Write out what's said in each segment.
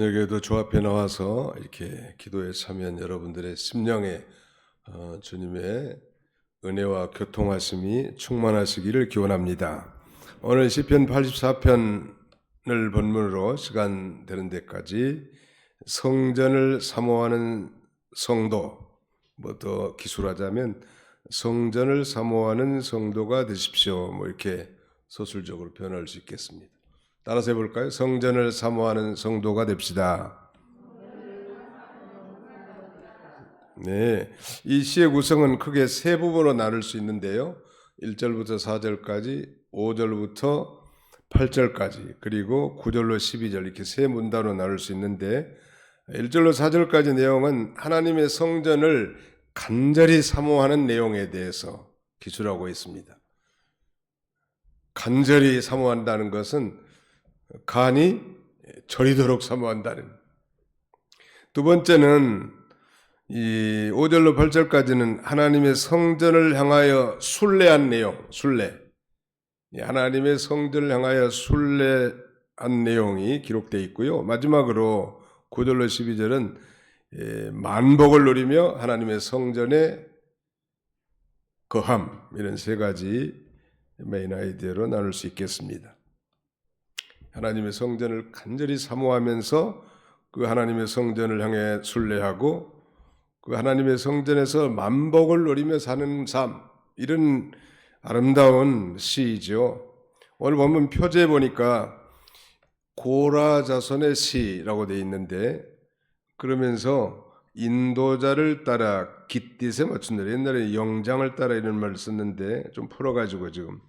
여기에도 주 앞에 나와서 이렇게 기도에 참여한 여러분들의 심령에 주님의 은혜와 교통하심이 충만하시기를 기원합니다. 오늘 시편 84편을 본문으로 시간 되는 데까지 성전을 사모하는 성도, 뭐 더 기술하자면 성전을 사모하는 성도가 되십시오. 뭐 이렇게 소술적으로 표현할 수 있겠습니다. 따라서 해볼까요? 성전을 사모하는 성도가 됩시다. 네, 이 시의 구성은 크게 세 부분으로 나눌 수 있는데요. 1절부터 4절까지, 5절부터 8절까지, 그리고 9절로 12절 이렇게 세 문단으로 나눌 수 있는데 1절로 4절까지 내용은 하나님의 성전을 간절히 사모하는 내용에 대해서 기술하고 있습니다. 간절히 사모한다는 것은 간이 저리도록 사모한다는. 두 번째는 이 5절로 8절까지는 하나님의 성전을 향하여 순례한 내용, 순례. 하나님의 성전을 향하여 순례한 내용이 기록되어 있고요. 마지막으로 9절로 12절은 만복을 누리며 하나님의 성전의 거함, 이런 세 가지 메인 아이디어로 나눌 수 있겠습니다. 하나님의 성전을 간절히 사모하면서 그 하나님의 성전을 향해 순례하고 그 하나님의 성전에서 만복을 누리며 사는 삶, 이런 아름다운 시이죠. 오늘 본문 표제에 보니까 고라 자손의 시라고 되어 있는데, 그러면서 인도자를 따라 깃딧에 맞춘 노래, 옛날에 영장을 따라 이런 말을 썼는데 좀 풀어가지고 지금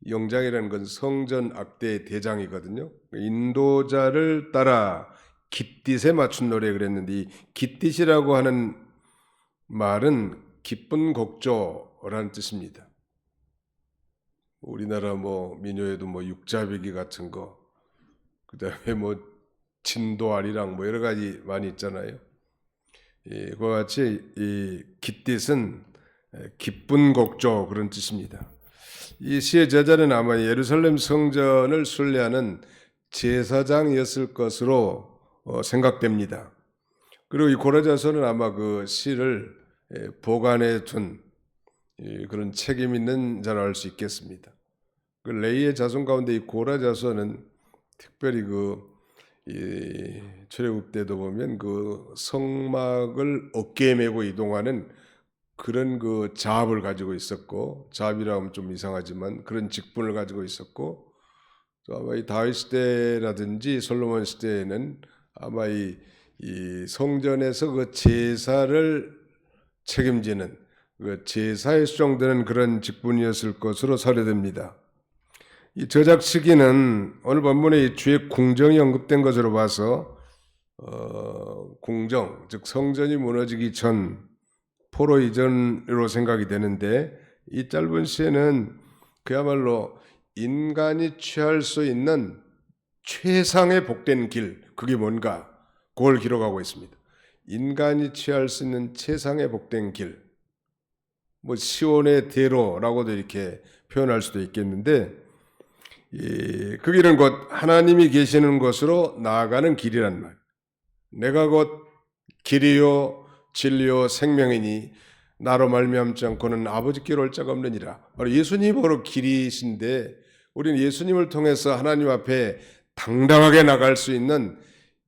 영장이라는 건 성전 악대의 대장이거든요. 인도자를 따라 깃딧에 맞춘 노래 그랬는데, 이 깃딧이라고 하는 말은 기쁜 곡조라는 뜻입니다. 우리나라 뭐 민요에도 뭐 육자배기 같은 거, 그다음에 뭐 진도아리랑 뭐 여러 가지 많이 있잖아요. 그와 같이 이 깃딧은 기쁜 곡조 그런 뜻입니다. 이 시의 저자는 아마 예루살렘 성전을 순례하는 제사장이었을 것으로 생각됩니다. 그리고 이 고라 자손은 아마 그 시를 보관해 둔 그런 책임 있는 자라 할 수 있겠습니다. 그 레이의 자손 가운데 이 고라 자손은 특별히 출애굽 때도 보면 그 성막을 어깨에 메고 이동하는 그런 그 자압을 가지고 있었고, 자압이라 하면 좀 이상하지만 그런 직분을 가지고 있었고, 또 아마 이 다윗 시대라든지 솔로몬 시대에는 아마 이 성전에서 그 제사를 책임지는 그 제사에 수정되는 그런 직분이었을 것으로 사료됩니다. 이 저작 시기는 오늘 본문에 주의 궁정이 언급된 것으로 봐서 궁정, 즉 성전이 무너지기 전 포로 이전으로 생각이 되는데, 이 짧은 시에는 그야말로 인간이 취할 수 있는 최상의 복된 길, 그게 뭔가 그걸 기록하고 있습니다. 인간이 취할 수 있는 최상의 복된 길, 뭐 시온의 대로라고도 이렇게 표현할 수도 있겠는데, 그 길은 곧 하나님이 계시는 곳으로 나아가는 길이란 말. 내가 곧 길이요 진리요 생명이니 나로 말미암지 않고는 아버지께로 올 자가 없느니라. 바로 예수님이 바로 길이신데, 우리는 예수님을 통해서 하나님 앞에 당당하게 나갈 수 있는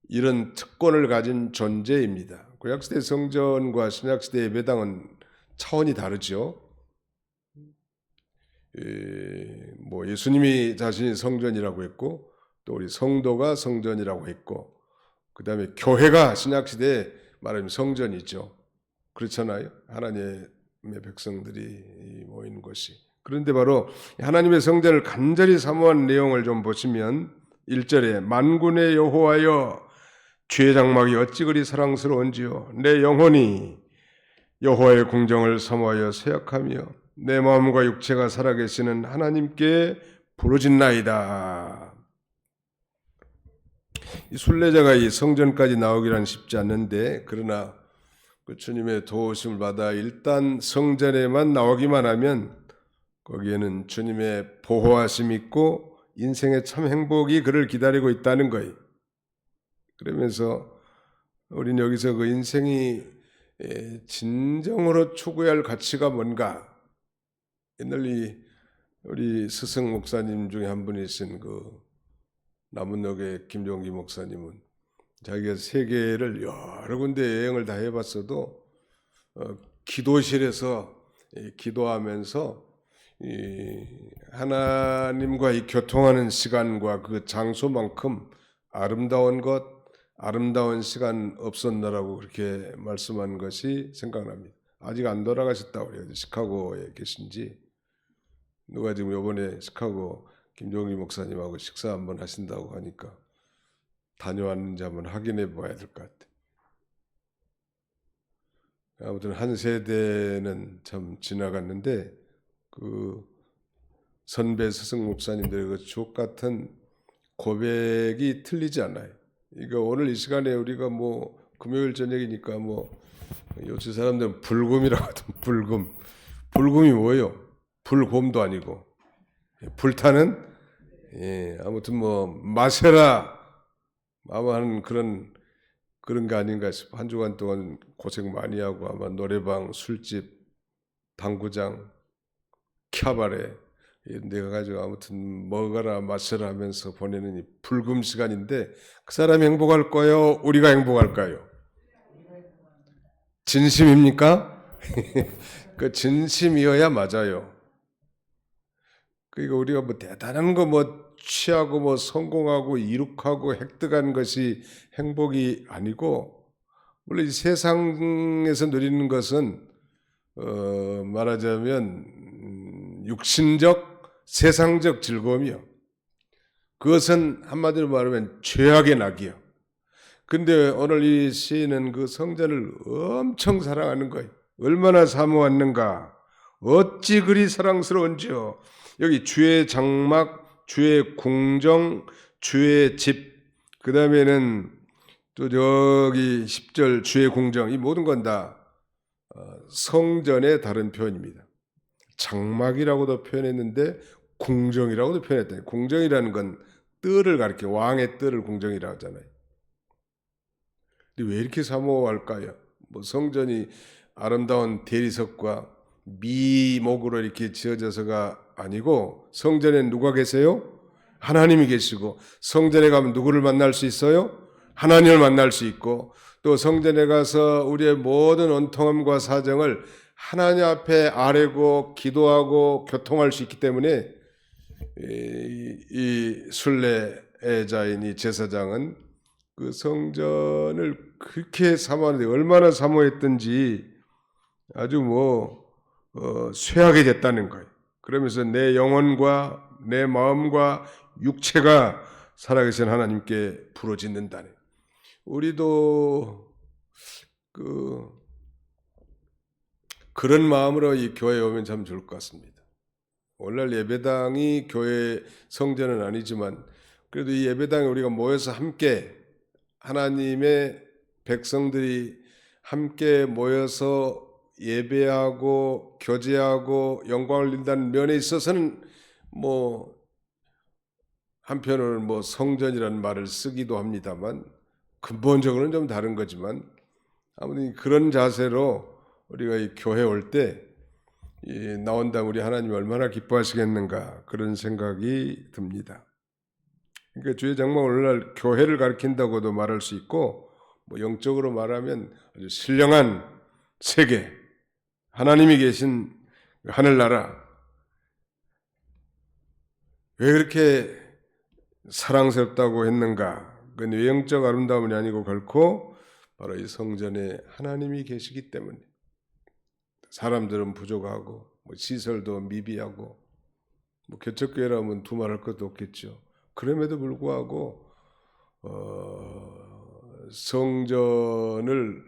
이런 특권을 가진 존재입니다. 구약시대 성전과 신약시대 예배당은 차원이 다르죠. 뭐 예수님이 자신이 성전이라고 했고, 또 우리 성도가 성전이라고 했고, 그 다음에 교회가 신약시대에 말하면 성전이죠. 그렇잖아요. 하나님의 백성들이 모이는 곳이. 그런데 바로 하나님의 성전을 간절히 사모한 내용을 좀 보시면 1절에 만군의 여호와여 주의 장막이 어찌 그리 사랑스러운지요. 내 영혼이 여호와의 궁정을 사모하여 새약하며 내 마음과 육체가 살아계시는 하나님께 부르짖나이다. 이 순례자가 이 성전까지 나오기란 쉽지 않는데, 그러나 그 주님의 도우심을 받아 일단 성전에만 나오기만 하면 거기에는 주님의 보호하심이 있고 인생의 참 행복이 그를 기다리고 있다는 거예요. 그러면서 우린 여기서 그 인생이 진정으로 추구해야 할 가치가 뭔가. 옛날 우리 스승 목사님 중에 한 분이신 그 남은역의 김종기 목사님은 자기가 세계를 여러 군데 여행을 다 해봤어도 기도실에서 기도하면서 하나님과 교통하는 시간과 그 장소만큼 아름다운 것, 아름다운 시간 없었나라고 그렇게 말씀한 것이 생각납니다. 아직 안 돌아가셨다고 그래요. 시카고에 계신지. 누가 지금 이번에 시카고 김종기 목사님하고 식사 한번 하신다고 하니까 다녀왔는지 한번 확인해 봐야 될 것 같아요. 아무튼 한 세대는 참 지나갔는데 그 선배 스승 목사님들의 그 주옥 같은 고백이 틀리지 않아요. 이거 오늘 이 시간에 우리가 뭐 금요일 저녁이니까 뭐 요새 사람들은 불금이라고 하던 불금. 불금이 뭐예요? 불곰도 아니고 불타는 아무튼 뭐 마세라 아마 하는 그런 게 아닌가 싶어. 한 주간 동안 고생 많이 하고 아마 노래방, 술집, 당구장, 캬바레 이런 데 가가지고 아무튼 먹어라 마셔라 하면서 보내는 이 불금 시간인데 그 사람이 행복할까요? 우리가 행복할까요? 진심입니까? 그 진심이어야 맞아요. 그러니까 우리가 뭐 대단한 거 뭐 취하고 뭐 성공하고 이룩하고 획득한 것이 행복이 아니고 원래 이 세상에서 누리는 것은 말하자면 육신적 세상적 즐거움이요. 그것은 한마디로 말하면 죄악의 낙이요. 근데 오늘 이 시인은 그 성전을 엄청 사랑하는 거예요. 얼마나 사모했는가. 어찌 그리 사랑스러운지요. 여기 주의 장막, 주의 궁정, 주의 집, 그 다음에는 또 저기 10절 주의 궁정, 이 모든 건 다 성전의 다른 표현입니다. 장막이라고도 표현했는데 궁정이라고도 표현했다. 궁정이라는 건 뜰을 가리켜 왕의 뜰을 궁정이라고 하잖아요. 근데 왜 이렇게 사모할까요? 뭐 성전이 아름다운 대리석과 미목으로 이렇게 지어져서가 아니고 성전에 누가 계세요? 하나님이 계시고 성전에 가면 누구를 만날 수 있어요? 하나님을 만날 수 있고 또 성전에 가서 우리의 모든 원통함과 사정을 하나님 앞에 아뢰고 기도하고 교통할 수 있기 때문에 이 순례자인 이 제사장은 그 성전을 그렇게 사모하는데 얼마나 사모했던지 아주 쇠하게 됐다는 거예요. 그러면서 내 영혼과 내 마음과 육체가 살아계신 하나님께 부르짖는다네. 우리도 그런 마음으로 이 교회에 오면 참 좋을 것 같습니다. 오늘날 예배당이 교회 성전은 아니지만 그래도 이 예배당에 우리가 모여서 함께 하나님의 백성들이 함께 모여서 예배하고 교제하고 영광을 드린다는 면에 있어서는 뭐 한편으로는 뭐 성전이라는 말을 쓰기도 합니다만 근본적으로는 좀 다른 거지만 아무튼 그런 자세로 우리가 이 교회 올 때 나온다면 우리 하나님이 얼마나 기뻐하시겠는가 그런 생각이 듭니다. 그러니까 주의 장막 오늘날 교회를 가리킨다고도 말할 수 있고 뭐 영적으로 말하면 아주 신령한 세계 하나님이 계신 하늘나라 왜 그렇게 사랑스럽다고 했는가? 그건 외형적 아름다움이 아니고 결코 바로 이 성전에 하나님이 계시기 때문에 사람들은 부족하고 뭐 시설도 미비하고 뭐 개척교회라면 두말할 것도 없겠죠. 그럼에도 불구하고 성전을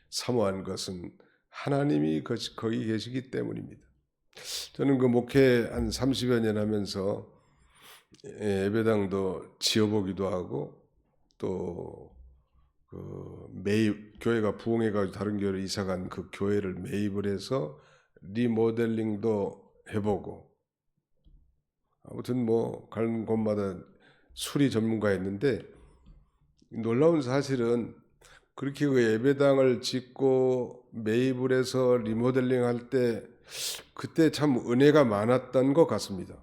사모한 것은 하나님이 거기 계시기 때문입니다. 저는 그 목회 한 30여 년 하면서 예배당도 지어보기도 하고 또 매입 교회가 부흥해가지고 다른 교회로 이사간 그 교회를 매입을 해서 리모델링도 해보고 아무튼 뭐 가는 곳마다 수리 전문가였는데 놀라운 사실은 그렇게 그 예배당을 짓고 매입을 해서 리모델링 할 때 그때 참 은혜가 많았던 것 같습니다.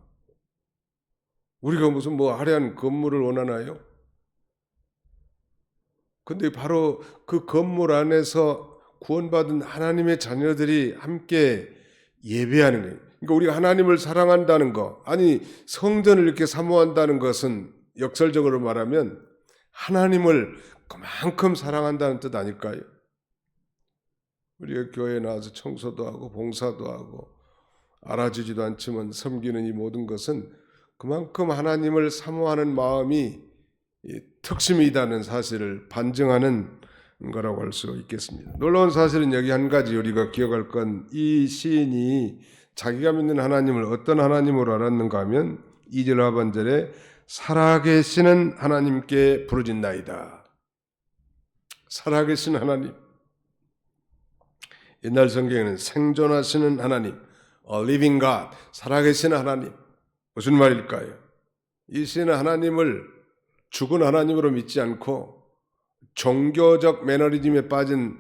우리가 무슨 뭐 화려한 건물을 원하나요? 근데 바로 그 건물 안에서 구원받은 하나님의 자녀들이 함께 예배하는 거예요. 그러니까 우리가 하나님을 사랑한다는 거, 아니 성전을 이렇게 사모한다는 것은 역설적으로 말하면 하나님을 그만큼 사랑한다는 뜻 아닐까요? 우리가 교회에 나와서 청소도 하고 봉사도 하고 알아주지도 않지만 섬기는 이 모든 것은 그만큼 하나님을 사모하는 마음이 특심이 있다는 사실을 반증하는 거라고 할 수 있겠습니다. 놀라운 사실은 여기 한 가지 우리가 기억할 건, 이 시인이 자기가 믿는 하나님을 어떤 하나님으로 알았는가 하면 2절 하반절에 살아계시는 하나님께 부르짖나이다. 살아계신 하나님. 옛날 성경에는 생존하시는 하나님, a living God, 살아계신 하나님. 무슨 말일까요? 이 시인은 하나님을 죽은 하나님으로 믿지 않고 종교적 매너리즘에 빠진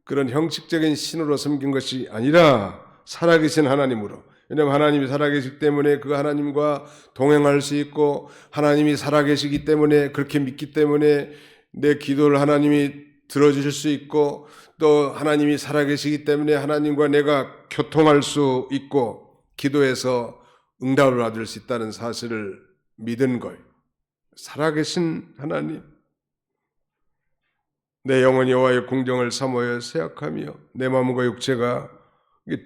그런 형식적인 신으로 섬긴 것이 아니라 살아계신 하나님으로. 왜냐하면 하나님이 살아계시기 때문에 그 하나님과 동행할 수 있고, 하나님이 살아계시기 때문에, 그렇게 믿기 때문에 내 기도를 하나님이 들어주실 수 있고, 또 하나님이 살아계시기 때문에 하나님과 내가 교통할 수 있고 기도해서 응답을 받을 수 있다는 사실을 믿은 거예요. 살아계신 하나님, 내 영혼이 여호와의 궁정을 사모하여 생각하며 내 마음과 육체가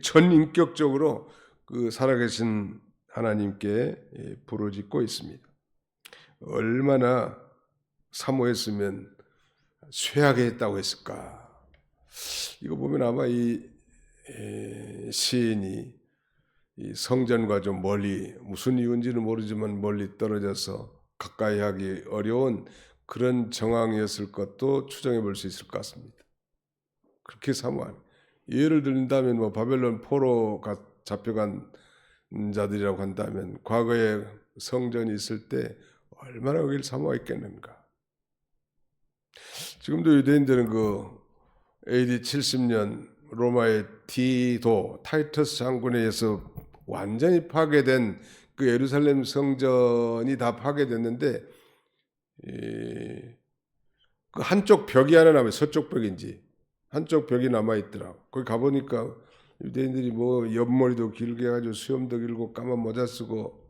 전인격적으로 그 살아계신 하나님께 부르짖고 있습니다. 얼마나 사모했으면 쇠하게 했다고 했을까? 이거 보면 아마 이 시인이 이 성전과 좀 멀리, 무슨 이유인지는 모르지만 멀리 떨어져서 가까이 하기 어려운 그런 정황이었을 것도 추정해 볼 수 있을 것 같습니다. 그렇게 사모하는. 예를 들다면 뭐 바벨론 포로가 잡혀간 자들이라고 한다면 과거에 성전이 있을 때 얼마나 거기를 사모했겠는가. 지금도 유대인들은 그 AD 70년 로마의 디도 타이터스 장군에 의해서 완전히 파괴된 그 예루살렘 성전이 다 파괴됐는데, 그 한쪽 벽이 하나 남아요. 서쪽 벽인지 한쪽 벽이 남아있더라고. 거기 가보니까 유대인들이 뭐 옆머리도 길게 해가지고 수염도 길고 까만 모자 쓰고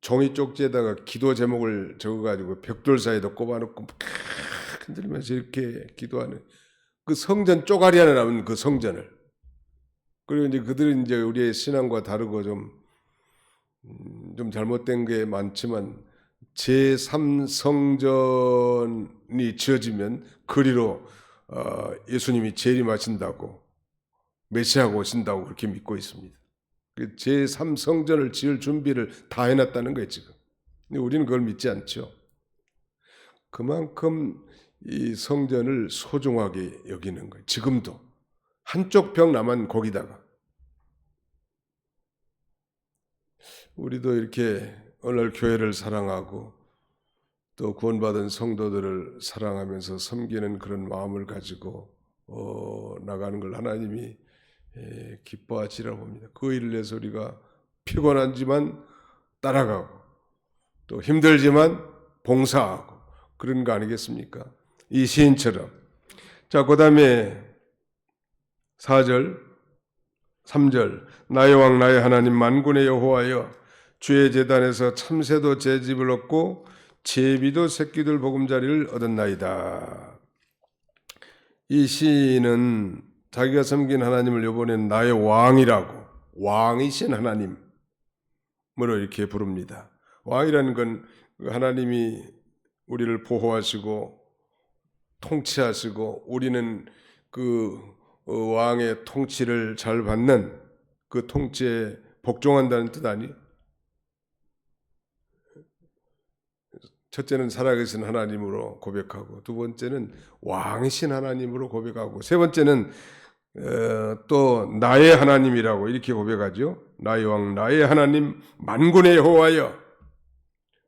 종이 쪽지에다가 기도 제목을 적어가지고 벽돌 사이에다 꼽아놓고 흔들면서 이렇게 기도하는 그 성전 쪼가리 하나 남은 그 성전을. 그리고 이제 그들은 이제 우리의 신앙과 다르고 좀 잘못된 게 많지만 제3성전이 지어지면 그리로 예수님이 재림하신다고, 메시아가 오신다고 그렇게 믿고 있습니다. 제3성전을 지을 준비를 다 해놨다는 거예요 지금. 근데 우리는 그걸 믿지 않죠. 그만큼 이 성전을 소중하게 여기는 거예요. 지금도 한쪽 벽 남은 거기다가. 우리도 이렇게 오늘 교회를 사랑하고 또 구원받은 성도들을 사랑하면서 섬기는 그런 마음을 가지고 나가는 걸 하나님이 기뻐하시리라 봅니다. 그 일을 위해서 우리가 피곤하지만 따라가고 또 힘들지만 봉사하고 그런 거 아니겠습니까? 이 시인처럼. 자, 그 다음에 4절 3절 나의 왕 나의 하나님 만군의 여호와여, 주의 제단에서 참새도 제 집을 얻고 제비도 새끼들 보금자리를 얻었나이다. 이 시인은 자기가 섬긴 하나님을 이번에는 나의 왕이라고, 왕이신 하나님으로 이렇게 부릅니다. 왕이라는 건 하나님이 우리를 보호하시고 통치하시고 우리는 그 왕의 통치를 잘 받는 그 통치에 복종한다는 뜻 아니에요? 첫째는 살아계신 하나님으로 고백하고, 두 번째는 왕이신 하나님으로 고백하고, 세 번째는 또 나의 하나님이라고 이렇게 고백하죠. 나의 왕 나의 하나님 만군의 여호와여,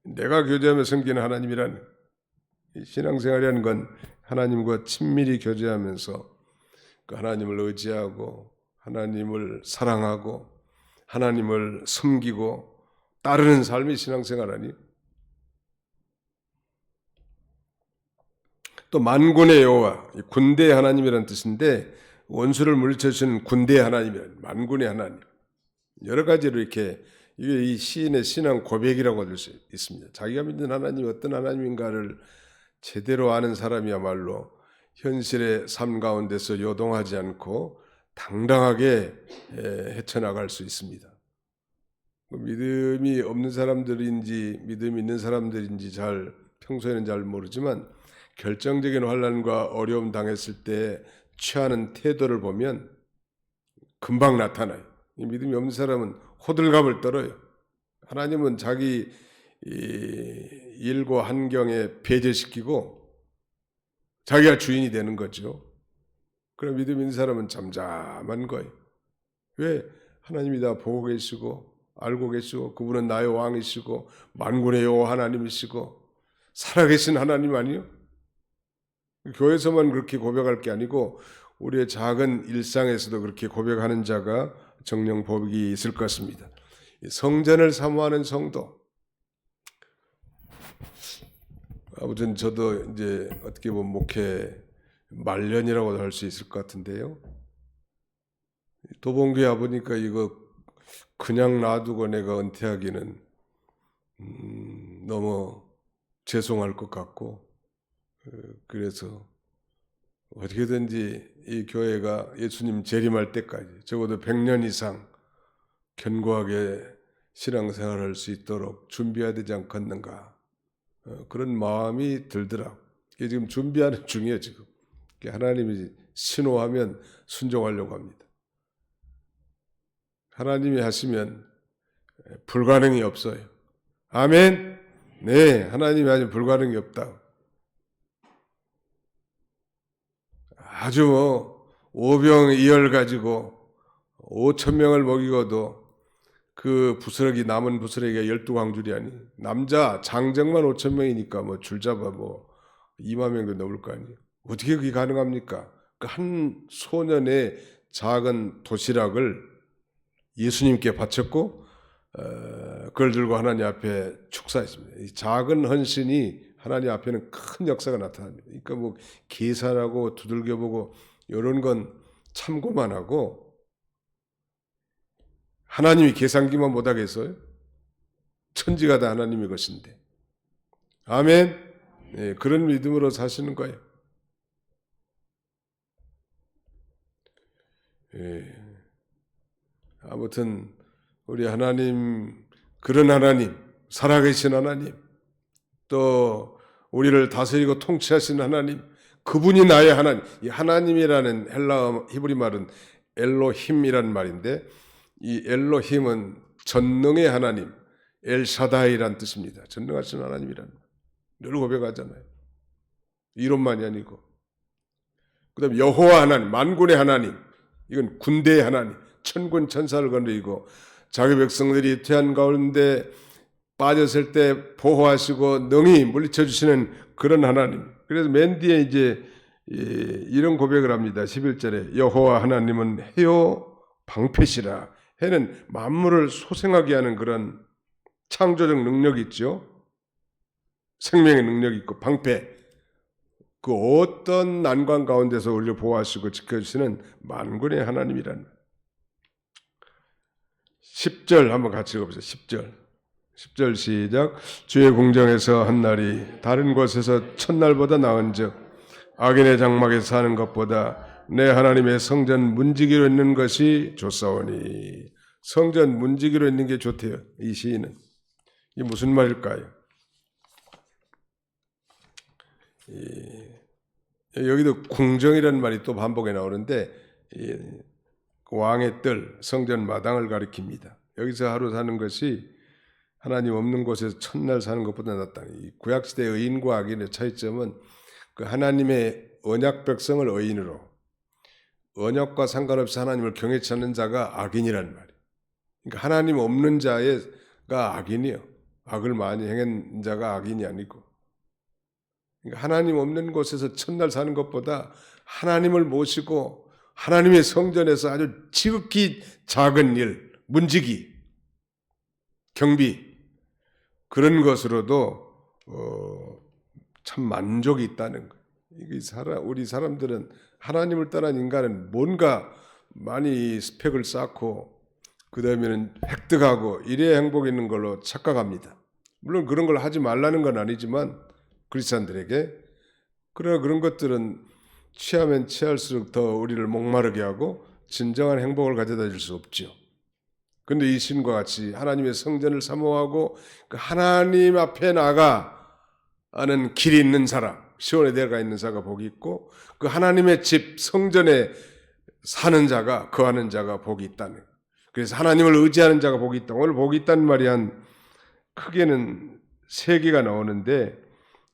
내가 교제하며 섬기는 하나님이란 신앙생활이라는 건 하나님과 친밀히 교제하면서 그 하나님을 의지하고 하나님을 사랑하고 하나님을 섬기고 따르는 삶이 신앙생활 아니에요? 또 만군의 여호와, 군대의 하나님이라는 뜻인데 원수를 물리쳐주시는 군대의 하나님이라는 만군의 하나님. 여러 가지로 이렇게 이게 이 시인의 신앙 고백이라고 할 수 있습니다. 자기가 믿는 하나님이 어떤 하나님인가를 제대로 아는 사람이야말로 현실의 삶 가운데서 요동하지 않고 당당하게 헤쳐나갈 수 있습니다. 믿음이 없는 사람들인지 믿음이 있는 사람들인지 평소에는 잘 모르지만 결정적인 환난과 어려움 당했을 때 취하는 태도를 보면 금방 나타나요. 믿음이 없는 사람은 호들갑을 떨어요. 하나님은 자기 일과 환경에 배제시키고 자기가 주인이 되는 거죠. 그럼 믿음 있는 사람은 잠잠한 거예요. 왜? 하나님이 다 보고 계시고 알고 계시고 그분은 나의 왕이시고 만군의 여호와 하나님이시고 살아계신 하나님 아니요? 교회에서만 그렇게 고백할 게 아니고 우리의 작은 일상에서도 그렇게 고백하는 자가 정령 복이 있을 것입니다. 성전을 사모하는 성도. 아무튼 저도 이제 어떻게 보면 목회 말년이라고도 할 수 있을 것 같은데요. 도봉교회 와보니까 이거 그냥 놔두고 내가 은퇴하기는 너무 죄송할 것 같고, 그래서 어떻게든지 이 교회가 예수님 재림할 때까지 적어도 100년 이상 견고하게 신앙생활을 할 수 있도록 준비해야 되지 않겠는가, 그런 마음이 들더라. 이게 지금 준비하는 중이에요. 지금 하나님이 신호하면 순종하려고 합니다. 하나님이 하시면 불가능이 없어요. 아멘. 네, 하나님이 하시면 불가능이 없다. 아주 오병이열 가지고 5,000명을 먹이고도 그 부스러기 남은 부스러기가 12광줄이 아니, 남자 장정만 5,000명이니까 뭐 줄잡아 뭐 2만 명도 넘을 거 아니에요. 어떻게 그게 가능합니까? 그 한 소년의 작은 도시락을 예수님께 바쳤고 그걸 들고 하나님 앞에 축사했습니다. 이 작은 헌신이 하나님 앞에는 큰 역사가 나타납니다. 그러니까 뭐 계산하고 두들겨보고 이런 건 참고만 하고 하나님이 계산기만 못하겠어요? 천지가 다 하나님의 것인데. 아멘. 네, 그런 믿음으로 사시는 거예요. 예. 아무튼 우리 하나님, 그런 하나님, 살아계신 하나님, 또 우리를 다스리고 통치하신 하나님, 그분이 나의 하나님. 이 하나님이라는 헬라어 히브리 말은 엘로힘이라는 말인데, 이 엘로힘은 전능의 하나님, 엘샤다이란 뜻입니다. 전능하신 하나님이라는 늘 고백하잖아요. 이론만이 아니고. 그 다음에 여호와 하나님, 만군의 하나님, 이건 군대의 하나님, 천군 천사를 건드리고 자기 백성들이 태안 가운데 빠졌을 때 보호하시고 능히 물리쳐 주시는 그런 하나님. 그래서 맨 뒤에 이제 이런 고백을 합니다. 11절에 여호와 하나님은 해요 방패시라. 해는 만물을 소생하게 하는 그런 창조적 능력이 있죠. 생명의 능력이 있고 방패. 그 어떤 난관 가운데서 우리를 보호하시고 지켜주시는 만군의 하나님이란. 10절 한번 같이 읽어보세요. 10절 시작. 주의 궁정에서 한 날이 다른 곳에서 첫날보다 나은즉 악인의 장막에 사는 것보다 내 하나님의 성전 문지기로 있는 것이 좋사오니. 성전 문지기로 있는 게 좋대요. 이 시인은. 이게 무슨 말일까요? 여기도 궁정이라는 말이 또 반복에 나오는데 왕의 뜰, 성전 마당을 가리킵니다. 여기서 하루 사는 것이 하나님 없는 곳에서 첫날 사는 것보다 낫다. 구약시대 의인과 악인의 차이점은 그 하나님의 언약 백성을 의인으로, 언약과 상관없이 하나님을 경외치 않는 자가 악인이라는 말이에요. 그러니까 하나님 없는 자가 악인이에요. 악을 많이 행한 자가 악인이 아니고. 그러니까 하나님 없는 곳에서 첫날 사는 것보다 하나님을 모시고 하나님의 성전에서 아주 지극히 작은 일, 문지기, 경비 그런 것으로도 참 만족이 있다는 거예요. 우리 사람들은 하나님을 떠난 인간은 뭔가 많이 스펙을 쌓고 그 다음에는 획득하고 이래야 행복이 있는 걸로 착각합니다. 물론 그런 걸 하지 말라는 건 아니지만 크리스찬들에게 그러나 그런 것들은 취하면 취할수록 더 우리를 목마르게 하고 진정한 행복을 가져다 줄 수 없죠. 그런데 이 시인과 같이 하나님의 성전을 사모하고 그 하나님 앞에 나가는 길이 있는 사람, 시온에 내려가 있는 자가 복이 있고 그 하나님의 집 성전에 사는 자가 거하는 자가 복이 있다는 거예요. 그래서 하나님을 의지하는 자가 복이 있다. 오늘 복이 있다는 말이 한 크게는 3개가 나오는데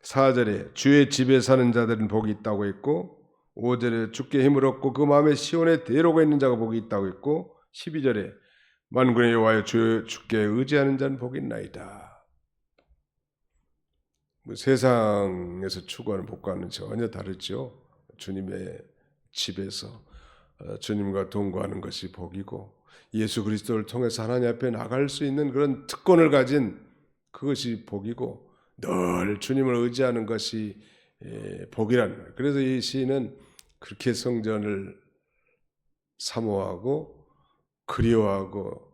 4절에 주의 집에 사는 자들은 복이 있다고 했고 5절에 주께 힘을 얻고 그 마음에 시온에 대로가 있는 자가 복이 있다고 했고 12절에 만군의 여호와여 주께 의지하는 자는 복이 있나이다. 세상에서 추구하는 복과는 전혀 다르죠. 주님의 집에서 주님과 동거하는 것이 복이고 예수 그리스도를 통해서 하나님 앞에 나갈 수 있는 그런 특권을 가진 그것이 복이고 늘 주님을 의지하는 것이 복이라는 거예요. 그래서 이 시인은 그렇게 성전을 사모하고 그리워하고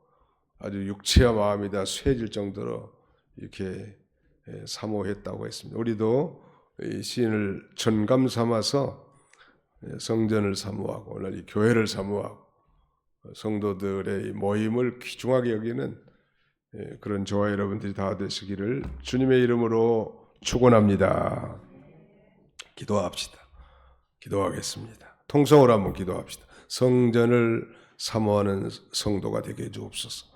아주 육체와 마음이 다 쇠해질 정도로 이렇게 사모했다고 했습니다. 우리도 이 시인을 전감 삼아서 성전을 사모하고 오늘 이 교회를 사모하고 성도들의 모임을 귀중하게 여기는 그런 저와 여러분들이 다 되시기를 주님의 이름으로 축원합니다. 기도합시다. 기도하겠습니다. 통성으로 한번 기도합시다. 성전을 사모하는 성도가 되게 해주옵소서.